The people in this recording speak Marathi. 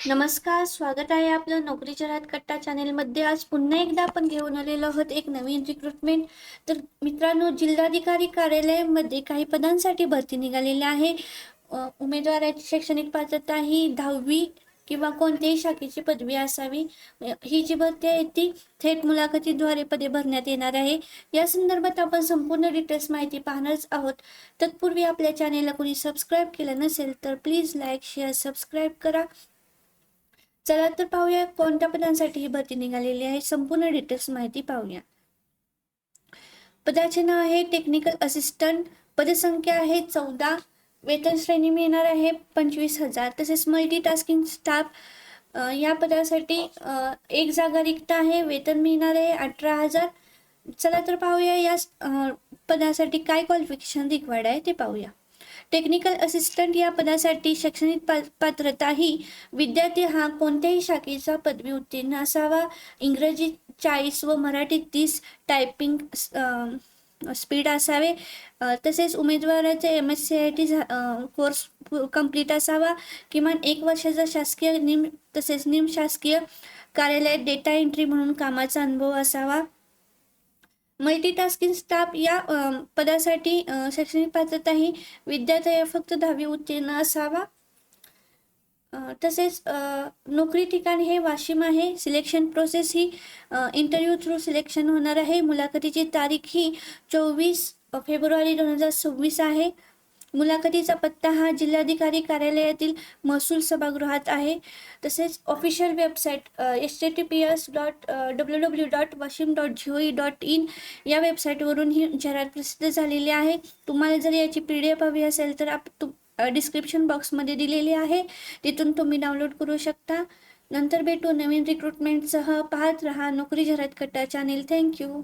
नमस्कार, स्वागत आहे आपलं नोकरीच्या राहत कट्टा चॅनेलमध्ये. आज पुन्हा एकदा आपण घेऊन आलेलो आहोत एक नवीन रिक्रुटमेंट. तर मित्रांनो, जिल्हाधिकारी कार्यालयामध्ये काही पदांसाठी भरती निघालेली आहे. उमेदवाराची शैक्षणिक पात्रता ही 10वी किंवा कोणत्याही शाखेची पदवी असावी. ही जी भरती आहे ती थेट मुलाखतीद्वारे पदे भरण्यात येणार आहे. या संदर्भात आपण संपूर्ण डिटेल्स माहिती पाहणारच आहोत. तत्पूर्वी आपल्या चॅनेलला कोणी सबस्क्राईब केलं नसेल तर प्लीज लाईक, शेअर, सबस्क्राईब करा. चला तर पाहूया कोणत्या पदांसाठी ही भरती निघालेली आहे. संपूर्ण डिटेल्स माहिती पाहूया. पदाचे नाव आहे टेक्निकल असिस्टंट. पदसंख्या आहे 14. वेतन श्रेणी मिळणार आहे 25,000. तसेच मल्टीटास्किंग स्टाफ या पदासाठी एक जागा रिक्त आहे. वेतन मिळणार आहे 18,000. चला तर पाहूया या पदासाठी काय क्वालिफिकेशन रिक्वायर्ड आहे ते पाहूया. टेक्निकल असिस्टंट या पदासाठी शैक्षणिक पात्रता ही विद्यार्थी हा कोणत्याही शाखेचा पदवी उत्तीर्ण असावा. इंग्रजी 40 व मराठी 30 टायपिंग स्पीड असावे. तसेच उमेदवाराचे MSCIT कोर्स कंप्लीट असावा. किमान 1 वर्षाचा शासकीय तसेच निमशासकीय कार्यालयात डेटा एंट्री म्हणून कामाचा अनुभव असावा. मल्टीटास्किंग स्टाफ या पदासाठी शैक्षणिक पात्रता ही विद्यार्थी फक्त 10वी उत्तीर्ण असावा. तसेच नोकरी ठिकाण हे वाशिम आहे. सिलेक्शन प्रोसेस ही इंटरव्ह्यू थ्रू सिलेक्शन होणार आहे. मुलाखतीची तारीख ही 24 फेब्रुवारी 2026 आहे. मुलाखतीचा पत्ता हा जिल्हाधिकारी कार्यालयातील महसूल सभागृहात आहे. तसेच ऑफिशियल वेबसाईट https://www.washim.gov.in या वेबसाईटवरून ही जाहिरात प्रसिद्ध झालेली आहे. तुम्हाला जर याची PDF हवी असेल तर डिस्क्रिप्शन बॉक्समध्ये दिलेली आहे, तिथून तुम्ही डाउनलोड करू शकता. नंतर भेटू नवीन रिक्रुटमेंटसह. पाहत रहा नोकरी जाहिरात कट्टा चॅनेल. थँक्यू.